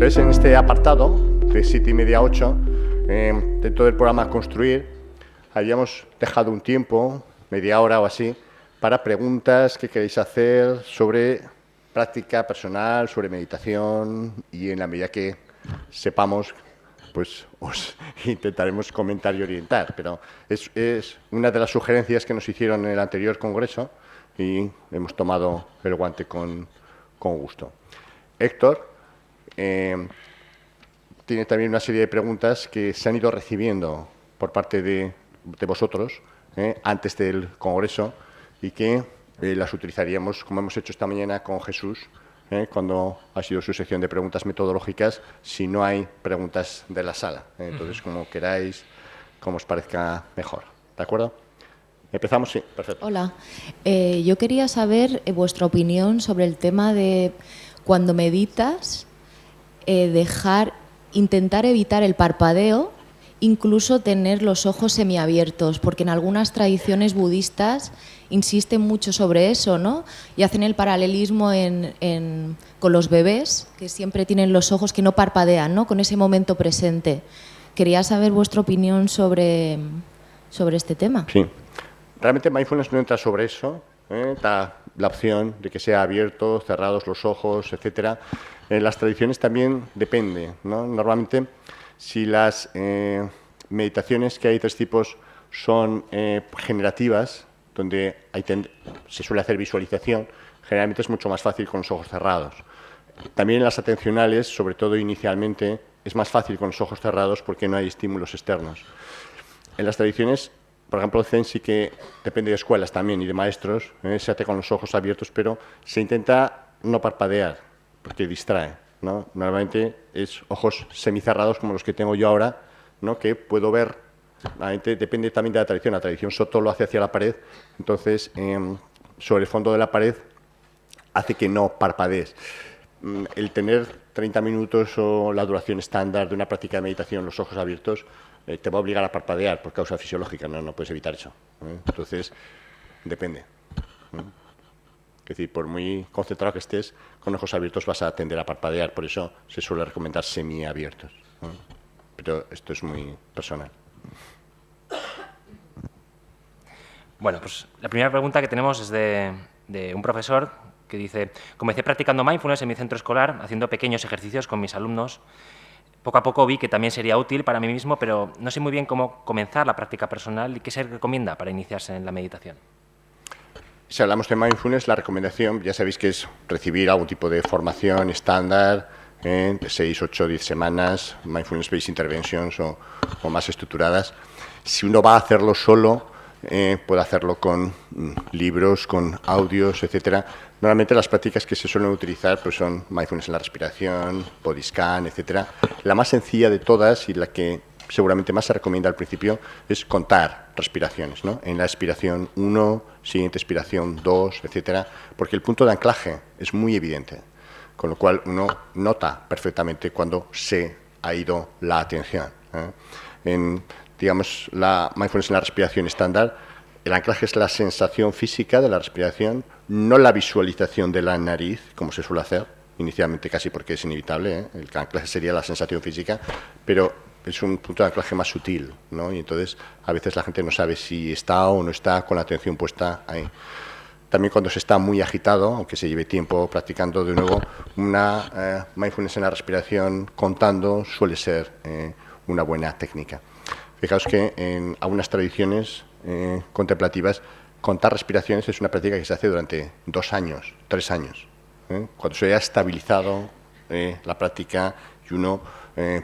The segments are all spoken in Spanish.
Entonces, en este apartado, de 7:30 a 8, dentro del programa Construir, habíamos dejado un tiempo, media hora o así, para preguntas que queréis hacer sobre práctica personal, sobre meditación, y en la medida que sepamos, pues os intentaremos comentar y orientar. Pero es una de las sugerencias que nos hicieron en el anterior congreso y hemos tomado el guante con gusto. Héctor tiene también una serie de preguntas que se han ido recibiendo por parte de vosotros antes del congreso y que las utilizaríamos, como hemos hecho esta mañana con Jesús, cuando ha sido su sección de preguntas metodológicas, si no hay preguntas de la sala. Entonces, como queráis, como os parezca mejor. ¿De acuerdo? ¿Empezamos? Sí, perfecto. Hola. Yo quería saber vuestra opinión sobre el tema de cuando meditas, intentar evitar el parpadeo, incluso tener los ojos semiabiertos, porque en algunas tradiciones budistas insisten mucho sobre eso, ¿no? Y hacen el paralelismo con los bebés, que siempre tienen los ojos que no parpadean, ¿no? Con ese momento presente. Quería saber vuestra opinión sobre este tema. Sí. Realmente mindfulness no entra sobre eso. Da la opción de que sea abierto, cerrados los ojos, etcétera. En las tradiciones también depende, ¿no? Normalmente, si las meditaciones, que hay tres tipos, son generativas, donde se suele hacer visualización, generalmente es mucho más fácil con los ojos cerrados. También en las atencionales, sobre todo inicialmente, es más fácil con los ojos cerrados porque no hay estímulos externos. En las tradiciones, por ejemplo, el Zen sí que depende de escuelas también y de maestros, se hace con los ojos abiertos, pero se intenta no parpadear, porque distrae, ¿no? Normalmente es ojos semicerrados como los que tengo yo ahora, ¿no? Que puedo ver, depende también de la tradición Soto lo hace hacia la pared, entonces sobre el fondo de la pared hace que no parpadees. El tener 30 minutos o la duración estándar de una práctica de meditación, los ojos abiertos, te va a obligar a parpadear por causa fisiológica, no puedes evitar eso. Entonces, depende. Es decir, por muy concentrado que estés, con ojos abiertos vas a tender a parpadear, por eso se suele recomendar semiabiertos. Pero esto es muy personal. Bueno, pues la primera pregunta que tenemos es de un profesor que dice: comencé practicando mindfulness en mi centro escolar, haciendo pequeños ejercicios con mis alumnos. Poco a poco vi que también sería útil para mí mismo, pero no sé muy bien cómo comenzar la práctica personal y qué se recomienda para iniciarse en la meditación. Si hablamos de mindfulness, la recomendación, ya sabéis que es recibir algún tipo de formación estándar, de 6, 8, 10 semanas, mindfulness-based interventions o más estructuradas. Si uno va a hacerlo solo, puede hacerlo con libros, con audios, etcétera. Normalmente las prácticas que se suelen utilizar pues son mindfulness en la respiración, body scan, etcétera. La más sencilla de todas y la que seguramente más se recomienda al principio es contar respiraciones, ¿no? En la expiración 1, siguiente expiración 2, etcétera, porque el punto de anclaje es muy evidente, con lo cual uno nota perfectamente cuando se ha ido la atención. En, digamos, la mindfulness en la respiración estándar, el anclaje es la sensación física de la respiración, no la visualización de la nariz, como se suele hacer inicialmente, casi porque es inevitable, El anclaje sería la sensación física, pero es un punto de anclaje más sutil, ¿no? Y entonces a veces la gente no sabe si está o no está con la atención puesta ahí. También cuando se está muy agitado, aunque se lleve tiempo practicando, de nuevo, una mindfulness en la respiración contando suele ser una buena técnica. Fijaos que en algunas tradiciones contemplativas, contar respiraciones es una práctica que se hace durante 2 años, 3 años. Cuando se haya estabilizado la práctica y uno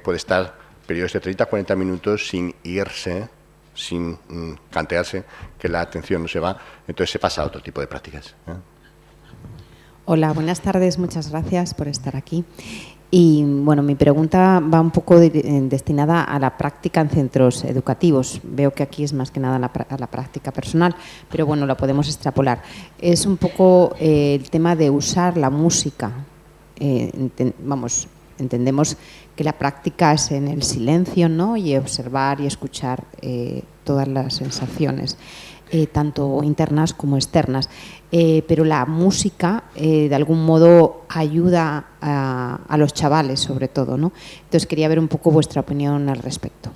puede estar periodos de 30 a 40 minutos sin irse, sin cantearse, que la atención no se va, entonces se pasa a otro tipo de prácticas. Hola, buenas tardes, muchas gracias por estar aquí. Y bueno, mi pregunta va un poco destinada a la práctica en centros educativos. Veo que aquí es más que nada a la práctica personal, pero bueno, la podemos extrapolar. Es un poco el tema de usar la música. Entendemos que la práctica es en el silencio, ¿no? Y observar y escuchar todas las sensaciones, tanto internas como externas. Pero la música, de algún modo, ayuda a los chavales, sobre todo, ¿no? Entonces, quería ver un poco vuestra opinión al respecto.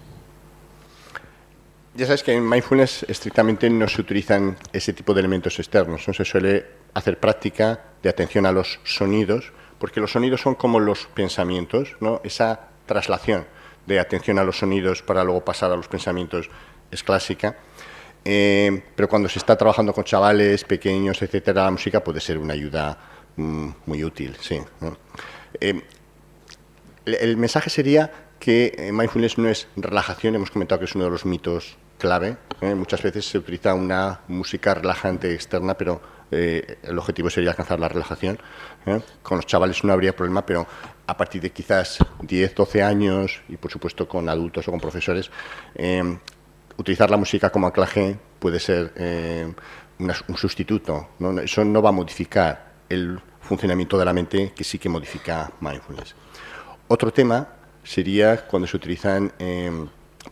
Ya sabes que en mindfulness estrictamente no se utilizan ese tipo de elementos externos, no se suele hacer práctica de atención a los sonidos, porque los sonidos son como los pensamientos, ¿no? Esa traslación de atención a los sonidos para luego pasar a los pensamientos es clásica. Pero cuando se está trabajando con chavales pequeños, etcétera, la música puede ser una ayuda muy útil, sí, ¿no? El mensaje sería que mindfulness no es relajación, hemos comentado que es uno de los mitos clave. Muchas veces se utiliza una música relajante externa, pero el objetivo sería alcanzar la relajación. Con los chavales no habría problema, pero a partir de quizás 10, 12 años, y por supuesto con adultos o con profesores, utilizar la música como anclaje puede ser un sustituto, ¿no? Eso no va a modificar el funcionamiento de la mente, que sí que modifica mindfulness. Otro tema sería cuando se utilizan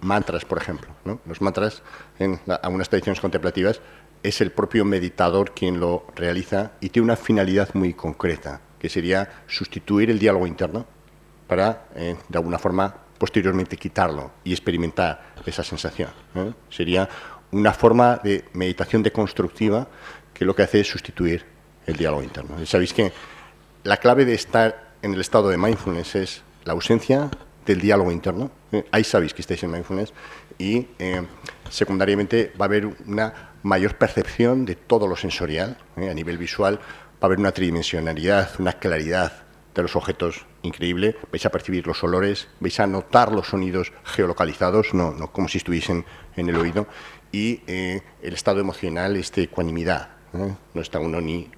mantras, por ejemplo, ¿no? Los mantras, en algunas tradiciones contemplativas, es el propio meditador quien lo realiza y tiene una finalidad muy concreta, que sería sustituir el diálogo interno para, de alguna forma, posteriormente quitarlo y experimentar esa sensación, ¿eh? Sería una forma de meditación deconstructiva que lo que hace es sustituir el diálogo interno. Y sabéis que la clave de estar en el estado de mindfulness es la ausencia del diálogo interno. Ahí sabéis que estáis en mindfulness y secundariamente va a haber una mayor percepción de todo lo sensorial. A nivel visual va a haber una tridimensionalidad, una claridad de los objetos increíble, vais a percibir los olores, vais a notar los sonidos geolocalizados, no como si estuviesen en el oído, y el estado emocional es de ecuanimidad, no está uno ni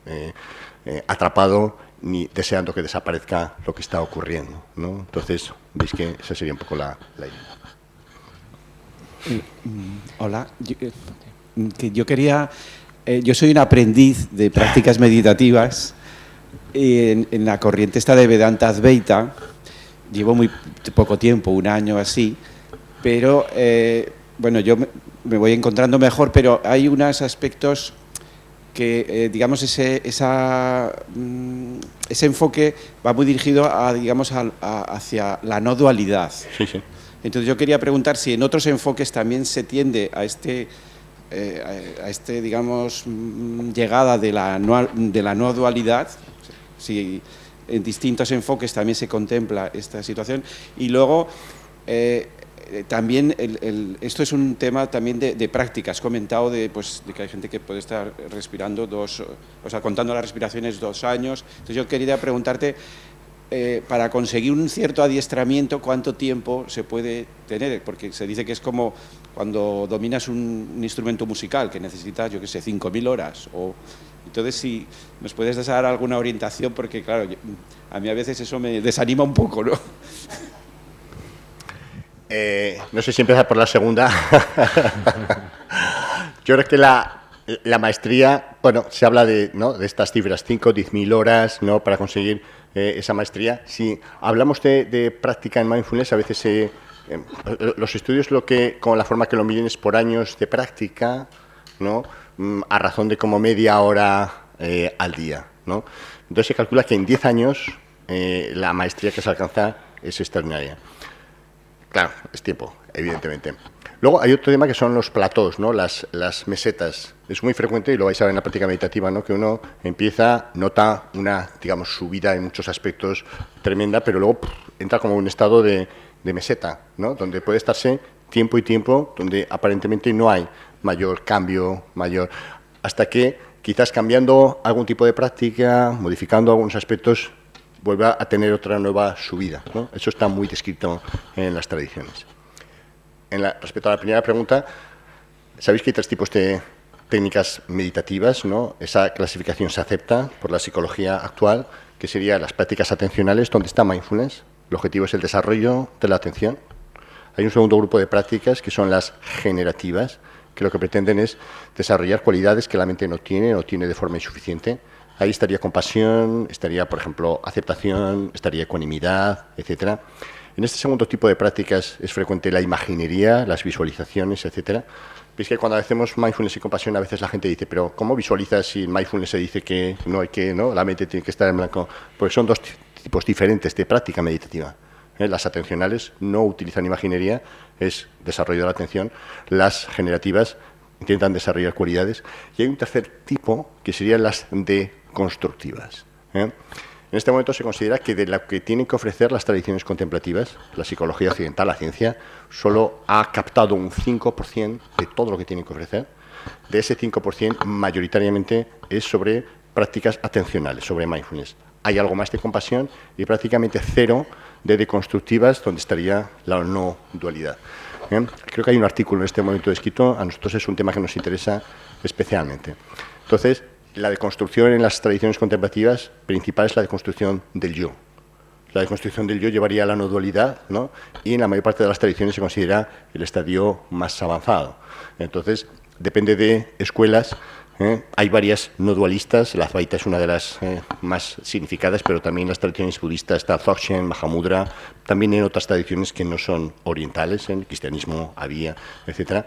atrapado ni deseando que desaparezca lo que está ocurriendo, ¿no? Entonces, veis que esa sería un poco la idea. Hola, yo quería... yo soy un aprendiz de prácticas meditativas en la corriente esta de Vedanta Advaita. Llevo muy poco tiempo, un año así, pero bueno, yo me voy encontrando mejor, pero hay unos aspectos que, digamos, ese enfoque va muy dirigido hacia la no dualidad. Sí, sí. Entonces yo quería preguntar si en otros enfoques también se tiende a digamos, llegada de la no dualidad, si en distintos enfoques también se contempla esta situación. Y luego, también, esto es un tema también de práctica. Has comentado de que hay gente que puede estar respirando contando las respiraciones 2 años. Entonces yo quería preguntarte, para conseguir un cierto adiestramiento, ¿cuánto tiempo se puede tener? Porque se dice que es como cuando dominas un instrumento musical, que necesitas, yo qué sé, 5.000 horas. Entonces, si nos puedes dar alguna orientación, porque claro, a mí a veces eso me desanima un poco, ¿no? No sé si empezar por la segunda. Yo creo que la maestría, bueno, se habla de estas cifras, 5, 10.000 horas, ¿no?, para conseguir esa maestría. Si hablamos de práctica en mindfulness, a veces los estudios con la forma que lo miden es por años de práctica, ¿no?, a razón de como media hora al día, ¿no? Entonces se calcula que en 10 años la maestría que se alcanza es extraordinaria. Claro, es tiempo, evidentemente. Luego hay otro tema que son los platós, ¿no?, las mesetas. Es muy frecuente, y lo vais a ver en la práctica meditativa, ¿no?, que uno nota una, digamos, subida en muchos aspectos tremenda, pero luego entra como en un estado de meseta, ¿no?, donde puede estarse tiempo y tiempo, donde aparentemente no hay mayor cambio, hasta que quizás cambiando algún tipo de práctica, modificando algunos aspectos, vuelva a tener otra nueva subida, ¿no? Eso está muy descrito en las tradiciones. Respecto a la primera pregunta, sabéis que hay 3 tipos de técnicas meditativas, ¿no? Esa clasificación se acepta por la psicología actual, que serían las prácticas atencionales, donde está mindfulness. El objetivo es el desarrollo de la atención. Hay un segundo grupo de prácticas que son las generativas, que lo que pretenden es desarrollar cualidades que la mente no tiene de forma insuficiente. Ahí estaría compasión, estaría, por ejemplo, aceptación, estaría ecuanimidad, etcétera. En este segundo tipo de prácticas es frecuente la imaginería, las visualizaciones, etcétera. Veis que cuando hacemos mindfulness y compasión, a veces la gente dice, pero ¿cómo visualizas si en mindfulness se dice que no hay que, ¿no? La mente tiene que estar en blanco? Pues son dos tipos diferentes de práctica meditativa. Las atencionales no utilizan imaginería, es desarrollo de la atención. Las generativas intentan desarrollar cualidades. Y hay un tercer tipo, que serían las deconstructivas. En este momento se considera que de lo que tienen que ofrecer las tradiciones contemplativas, la psicología occidental, la ciencia, solo ha captado un 5% de todo lo que tienen que ofrecer. De ese 5%, mayoritariamente es sobre prácticas atencionales, sobre mindfulness. Hay algo más de compasión y prácticamente cero de deconstructivas, donde estaría la no dualidad. Creo que hay un artículo en este momento escrito, a nosotros es un tema que nos interesa especialmente. Entonces, la deconstrucción en las tradiciones contemplativas principal es la deconstrucción del yo. La deconstrucción del yo llevaría a la no dualidad, ¿no? Y en la mayor parte de las tradiciones se considera el estadio más avanzado. Entonces, depende de escuelas. Hay varias no dualistas, la Advaita es una de las más significadas, pero también las tradiciones budistas, está Dzogchen, Mahamudra, también en otras tradiciones que no son orientales, en el cristianismo había, etcétera.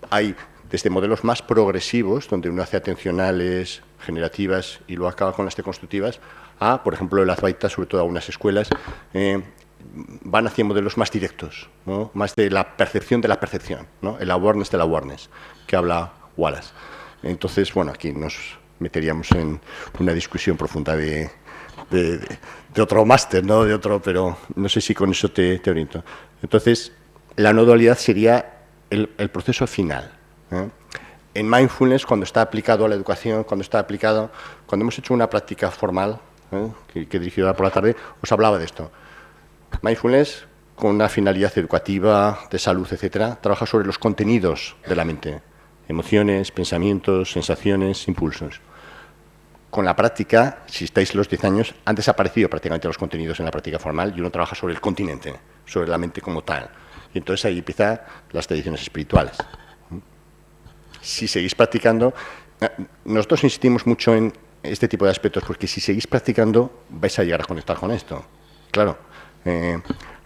Hay desde modelos más progresivos, donde uno hace atencionales, generativas y luego acaba con las deconstructivas, a, por ejemplo, el Advaita, sobre todo algunas escuelas, van hacia modelos más directos, ¿no? Más de la percepción, ¿no? El awareness del awareness, que habla Wallace. Entonces, bueno, aquí nos meteríamos en una discusión profunda de otro máster, ¿no? De otro, pero no sé si con eso te oriento. Entonces, la no dualidad sería el proceso final. En mindfulness, cuando está aplicado a la educación, cuando hemos hecho una práctica formal, que he dirigido por la tarde, os hablaba de esto. Mindfulness, con una finalidad educativa, de salud, etcétera, trabaja sobre los contenidos de la mente, emociones, pensamientos, sensaciones, impulsos. Con la práctica, si estáis los 10 años, han desaparecido prácticamente los contenidos en la práctica formal y uno trabaja sobre el continente, sobre la mente como tal. Y entonces ahí empiezan las tradiciones espirituales. Si seguís practicando, nosotros insistimos mucho en este tipo de aspectos, porque si seguís practicando vais a llegar a conectar con esto. Claro,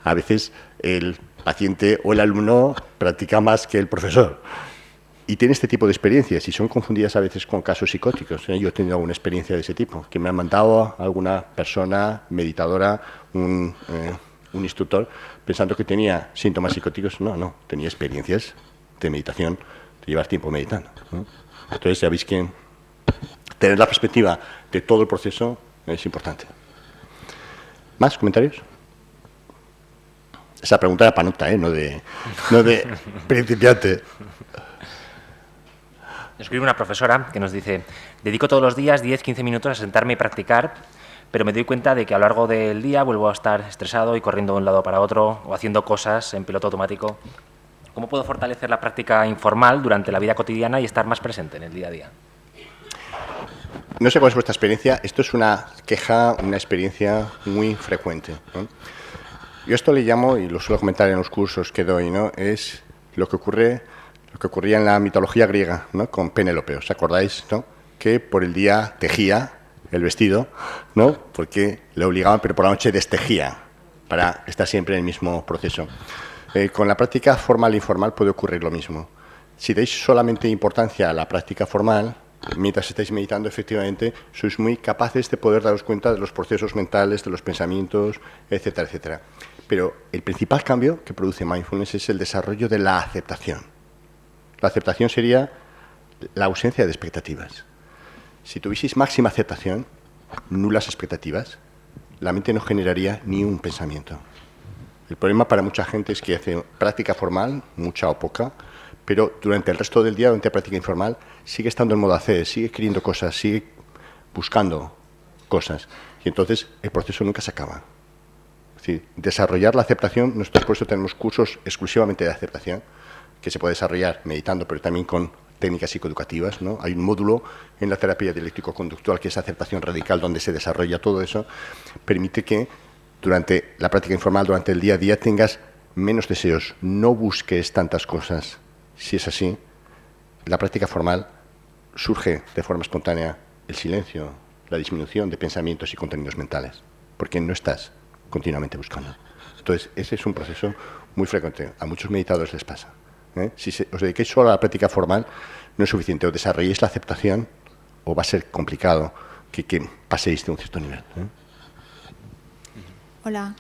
a veces el paciente o el alumno practica más que el profesor y tiene este tipo de experiencias y son confundidas a veces con casos psicóticos. Yo he tenido alguna experiencia de ese tipo, que me han mandado a alguna persona meditadora, un instructor, pensando que tenía síntomas psicóticos. No, tenía experiencias de meditación, de llevar tiempo meditando, ¿no? Entonces ya veis que tener la perspectiva de todo el proceso es importante. ¿Más comentarios? Esa pregunta era panota, no de principiante. Escribe una profesora que nos dice: dedico todos los días 10-15 minutos a sentarme y practicar, pero me doy cuenta de que a lo largo del día vuelvo a estar estresado y corriendo de un lado para otro o haciendo cosas en piloto automático. ¿Cómo puedo fortalecer la práctica informal durante la vida cotidiana y estar más presente en el día a día? No sé cuál es vuestra experiencia. Esto es una queja, una experiencia muy frecuente, ¿no? Yo esto le llamo, y lo suelo comentar en los cursos que doy, ¿no? Es lo que ocurría en la mitología griega, ¿no? Con Penélope. ¿Os acordáis, no? Que por el día tejía el vestido, ¿no? Porque le obligaban, pero por la noche destejía para estar siempre en el mismo proceso. Con la práctica formal e informal puede ocurrir lo mismo. Si dais solamente importancia a la práctica formal, mientras estáis meditando, efectivamente, sois muy capaces de poder daros cuenta de los procesos mentales, de los pensamientos, etcétera, etcétera. Pero el principal cambio que produce mindfulness es el desarrollo de la aceptación. La aceptación sería la ausencia de expectativas. Si tuvieseis máxima aceptación, nulas expectativas, la mente no generaría ni un pensamiento. El problema para mucha gente es que hace práctica formal, mucha o poca, pero durante el resto del día, durante la práctica informal, sigue estando en modo hacer, sigue queriendo cosas, sigue buscando cosas. Y entonces el proceso nunca se acaba. Es decir, desarrollar la aceptación, nosotros por eso tenemos cursos exclusivamente de aceptación, que se puede desarrollar meditando, pero también con técnicas psicoeducativas, ¿no? Hay un módulo en la terapia dialéctico-conductual que es aceptación radical, donde se desarrolla todo eso. Permite que durante la práctica informal, durante el día a día, tengas menos deseos, no busques tantas cosas. Si es así, la práctica formal surge de forma espontánea el silencio, la disminución de pensamientos y contenidos mentales, porque no estás continuamente buscando. Entonces, ese es un proceso muy frecuente. A muchos meditadores les pasa. Si os dedicáis solo a la práctica formal, no es suficiente. O desarrolléis la aceptación o va a ser complicado que paséis de un cierto nivel. Hola.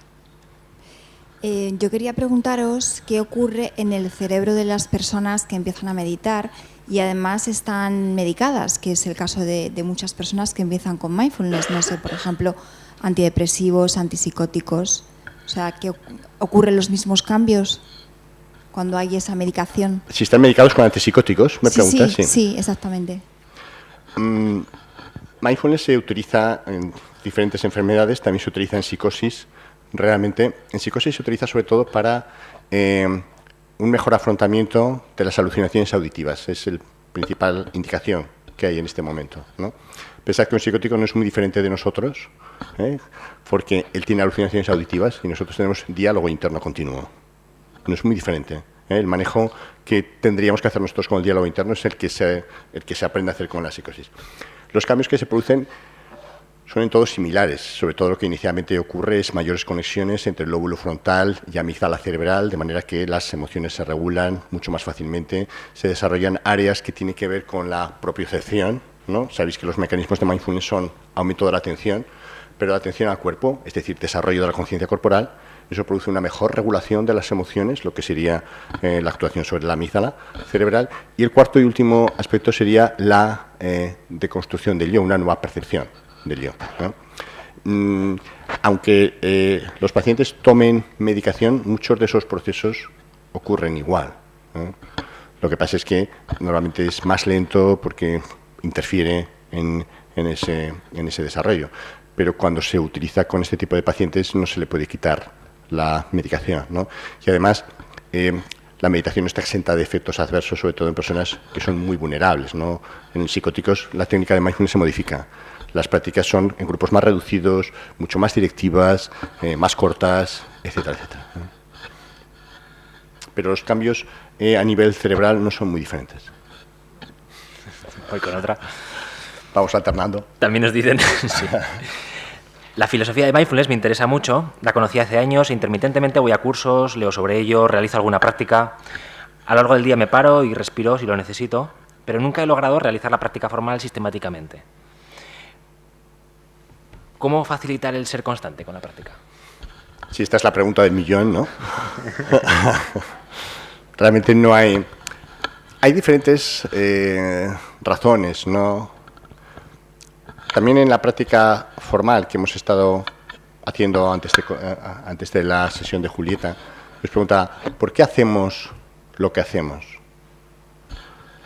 Yo quería preguntaros qué ocurre en el cerebro de las personas que empiezan a meditar y además están medicadas, que es el caso de muchas personas que empiezan con mindfulness, no sé, por ejemplo, antidepresivos, antipsicóticos. O sea, ¿qué ocurren los mismos cambios cuando hay esa medicación? Si están medicados con antipsicóticos, me preguntas. Sí, exactamente. Mindfulness se utiliza en diferentes enfermedades, también se utiliza en psicosis. Realmente, en psicosis se utiliza sobre todo para un mejor afrontamiento de las alucinaciones auditivas. Es la principal indicación que hay en este momento, ¿no? Pensad que un psicótico no es muy diferente de nosotros, porque él tiene alucinaciones auditivas y nosotros tenemos diálogo interno continuo. No es muy diferente. El manejo que tendríamos que hacer nosotros con el diálogo interno es el que se aprende a hacer con la psicosis. Los cambios que se producen son en todos similares. Sobre todo lo que inicialmente ocurre es mayores conexiones entre el lóbulo frontal y amígdala cerebral, de manera que las emociones se regulan mucho más fácilmente. Se desarrollan áreas que tienen que ver con la propiocepción, ¿no? Sabéis que los mecanismos de mindfulness son aumento de la atención, pero la atención al cuerpo, es decir, desarrollo de la conciencia corporal. Eso produce una mejor regulación de las emociones, lo que sería la actuación sobre la amígdala cerebral. Y el cuarto y último aspecto sería la deconstrucción del yo, una nueva percepción del yo, ¿no? Aunque los pacientes tomen medicación, muchos de esos procesos ocurren igual, ¿no? Lo que pasa es que normalmente es más lento porque interfiere en ese desarrollo. Pero cuando se utiliza con este tipo de pacientes no se le puede quitar la medicación, ¿no? Y además la meditación no está exenta de efectos adversos, sobre todo en personas que son muy vulnerables, ¿no? En psicóticos la técnica de mindfulness se modifica. Las prácticas son en grupos más reducidos, mucho más directivas, más cortas, etcétera, etcétera. Pero los cambios a nivel cerebral no son muy diferentes. Voy con otra. Vamos alternando. También nos dicen... sí. La filosofía de mindfulness me interesa mucho, la conocí hace años, intermitentemente voy a cursos, leo sobre ello, realizo alguna práctica. A lo largo del día me paro y respiro si lo necesito, pero nunca he logrado realizar la práctica formal sistemáticamente. ¿Cómo facilitar el ser constante con la práctica? Sí, esta es la pregunta del millón, ¿no? Realmente no hay... Hay diferentes razones, ¿no? También en la práctica formal que hemos estado haciendo antes de la sesión de Julieta, nos pregunta, ¿por qué hacemos lo que hacemos?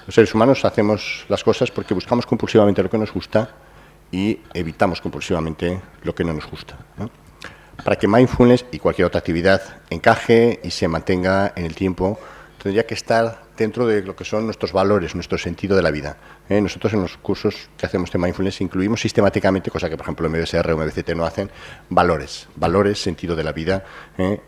Los seres humanos hacemos las cosas porque buscamos compulsivamente lo que nos gusta y evitamos compulsivamente lo que no nos gusta, ¿no? Para que mindfulness y cualquier otra actividad encaje y se mantenga en el tiempo, tendría que estar dentro de lo que son nuestros valores, nuestro sentido de la vida. Nosotros en los cursos que hacemos de mindfulness incluimos sistemáticamente, cosa que por ejemplo MBSR o MBCT no hacen, valores, sentido de la vida.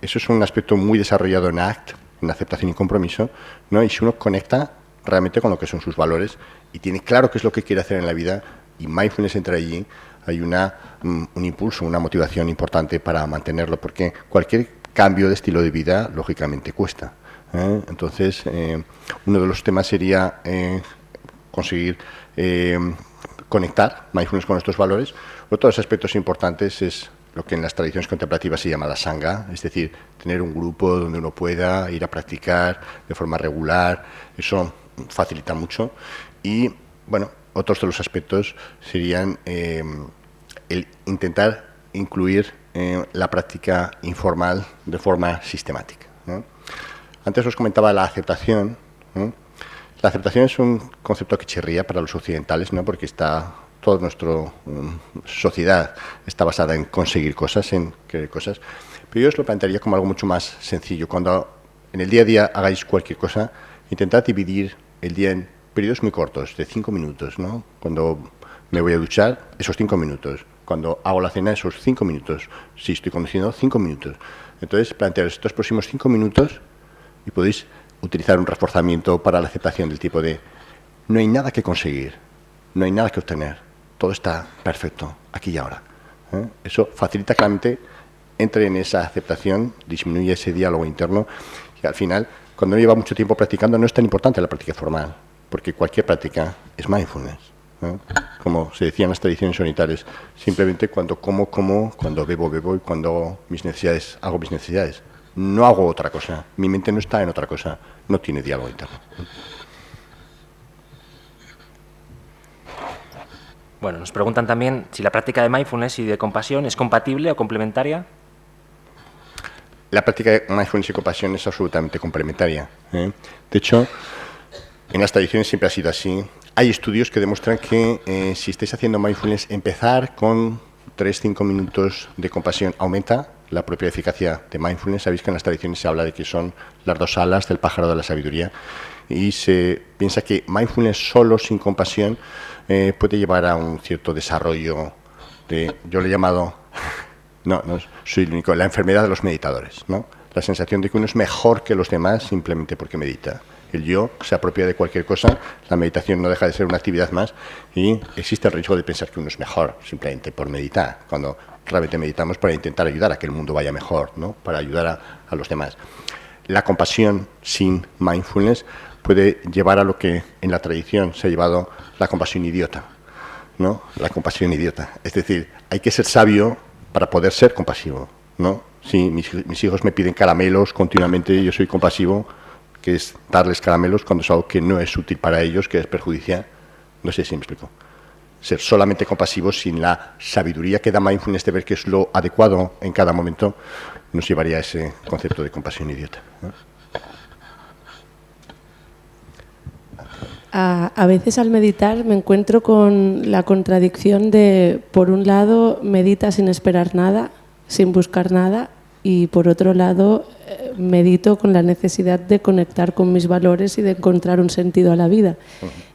Eso es un aspecto muy desarrollado en ACT, en aceptación y compromiso, ¿no? Y si uno conecta realmente con lo que son sus valores y tiene claro qué es lo que quiere hacer en la vida, y mindfulness entra allí, hay un impulso, una motivación importante para mantenerlo, porque cualquier cambio de estilo de vida lógicamente cuesta. Entonces, uno de los temas sería conseguir conectar mindfulness con nuestros valores. Otro de los aspectos importantes es lo que en las tradiciones contemplativas se llama la sangha, es decir, tener un grupo donde uno pueda ir a practicar de forma regular. Eso facilita mucho. Y, bueno, otros de los aspectos serían el intentar incluir la práctica informal de forma sistemática, ¿no? Antes os comentaba la aceptación, ¿no? La aceptación es un concepto que chirría para los occidentales, ¿no? Porque toda nuestra sociedad está basada en conseguir cosas, en querer cosas. Pero yo os lo plantearía como algo mucho más sencillo. Cuando en el día a día hagáis cualquier cosa, intentad dividir el día en periodos muy cortos, de 5 minutos, ¿no? Cuando me voy a duchar, esos 5 minutos. Cuando hago la cena, esos 5 minutos. Si estoy conduciendo, 5 minutos. Entonces, plantearos estos próximos 5 minutos y podéis utilizar un reforzamiento para la aceptación del tipo de no hay nada que conseguir, no hay nada que obtener, todo está perfecto, aquí y ahora. Eso facilita claramente entre en esa aceptación, disminuye ese diálogo interno y al final, cuando uno lleva mucho tiempo practicando, no es tan importante la práctica formal, porque cualquier práctica es mindfulness, ¿no? Como se decía en las tradiciones orientales, simplemente cuando como, cuando bebo y cuando hago mis necesidades. No hago otra cosa, mi mente no está en otra cosa, no tiene diálogo interno. Bueno, nos preguntan también si la práctica de mindfulness y de compasión es compatible o complementaria. La práctica de mindfulness y compasión es absolutamente complementaria, ¿eh? De hecho, en las tradiciones siempre ha sido así. Hay estudios que demuestran que si estáis haciendo mindfulness, empezar con 3-5 minutos de compasión aumenta la propia eficacia de mindfulness. Sabéis que en las tradiciones se habla de que son las 2 alas del pájaro de la sabiduría y se piensa que mindfulness solo, sin compasión, puede llevar a un cierto desarrollo de, yo le he llamado, no soy el único, la enfermedad de los meditadores, ¿no? La sensación de que uno es mejor que los demás simplemente porque medita. El yo se apropia de cualquier cosa, la meditación no deja de ser una actividad más y existe el riesgo de pensar que uno es mejor simplemente por meditar, cuando realmente meditamos para intentar ayudar a que el mundo vaya mejor, ¿no? Para ayudar a los demás. La compasión sin mindfulness puede llevar a lo que en la tradición se ha llevado la compasión idiota, ¿no? La compasión idiota. Es decir, hay que ser sabio para poder ser compasivo, ¿no? Si mis hijos me piden caramelos continuamente, yo soy compasivo, que es darles caramelos cuando es algo que no es útil para ellos, que es perjudicial. No sé si me explico. Ser solamente compasivo sin la sabiduría que da mindfulness de ver qué es lo adecuado en cada momento, nos llevaría a ese concepto de compasión idiota, ¿no? A veces al meditar me encuentro con la contradicción de, por un lado, medita sin esperar nada, sin buscar nada, y por otro lado, medito con la necesidad de conectar con mis valores y de encontrar un sentido a la vida.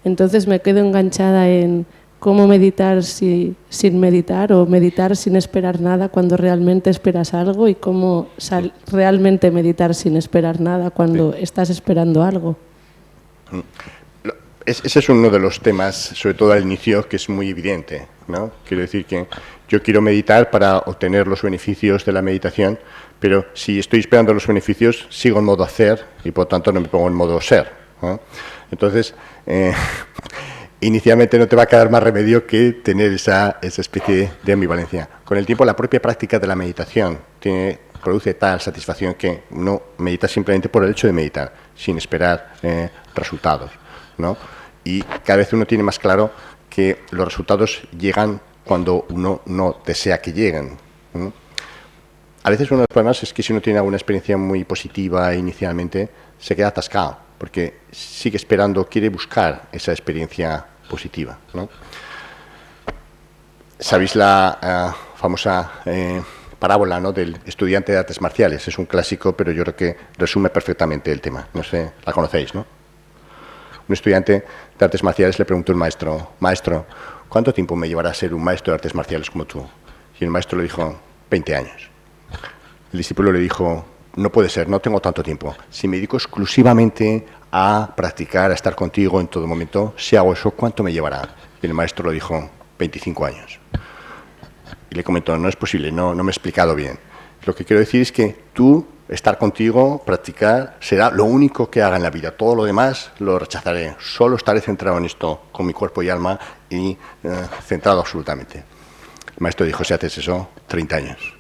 Entonces me quedo enganchada en cómo meditar sin meditar o meditar sin esperar nada cuando realmente esperas algo y cómo realmente meditar sin esperar nada cuando estás esperando algo. Ese es uno de los temas, sobre todo al inicio, que es muy evidente, ¿no? Quiero decir que yo quiero meditar para obtener los beneficios de la meditación, pero si estoy esperando los beneficios, sigo en modo hacer y por tanto no me pongo en modo ser, ¿no? Entonces, inicialmente no te va a quedar más remedio que tener esa especie de ambivalencia. Con el tiempo, la propia práctica de la meditación produce tal satisfacción que uno medita simplemente por el hecho de meditar, sin esperar resultados, ¿no? Y cada vez uno tiene más claro que los resultados llegan cuando uno no desea que lleguen, ¿no? A veces uno de los problemas es que si uno tiene alguna experiencia muy positiva inicialmente, se queda atascado, porque sigue esperando, quiere buscar esa experiencia positiva, ¿no? ¿Sabéis la famosa parábola, ¿no?, del estudiante de artes marciales? Es un clásico, pero yo creo que resume perfectamente el tema. No sé, la conocéis, ¿no? Un estudiante de artes marciales le preguntó al maestro: maestro, ¿cuánto tiempo me llevará a ser un maestro de artes marciales como tú? Y el maestro le dijo: 20 años. El discípulo le dijo: no puede ser, no tengo tanto tiempo. Si me dedico exclusivamente a practicar, a estar contigo en todo momento, si hago eso, ¿cuánto me llevará? Y el maestro le dijo: 25 años. Y le comentó: no es posible, no me he explicado bien. Lo que quiero decir es que tú, estar contigo, practicar, será lo único que haga en la vida. Todo lo demás lo rechazaré. Solo estaré centrado en esto, con mi cuerpo y alma, y centrado absolutamente. El maestro dijo: si haces eso, 30 años.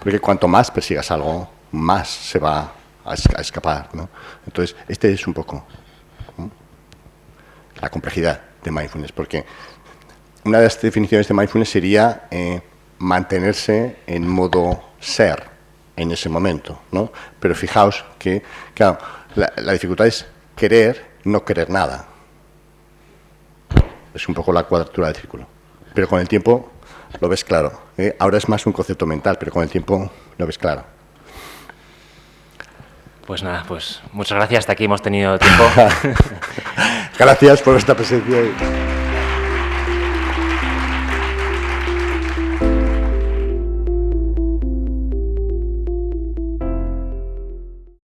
Porque cuanto más persigas algo, más se va a escapar, ¿no? Entonces, este es un poco, ¿no?, la complejidad de mindfulness, porque una de las definiciones de mindfulness sería mantenerse en modo ser en ese momento, ¿no? Pero fijaos que, claro, la dificultad es querer no querer nada. Es un poco la cuadratura del círculo. Pero con el tiempo lo ves claro, ¿eh? Ahora es más un concepto mental, pero con el tiempo lo ves claro. Pues nada, pues muchas gracias. Hasta aquí hemos tenido tiempo. Gracias por vuestra presencia.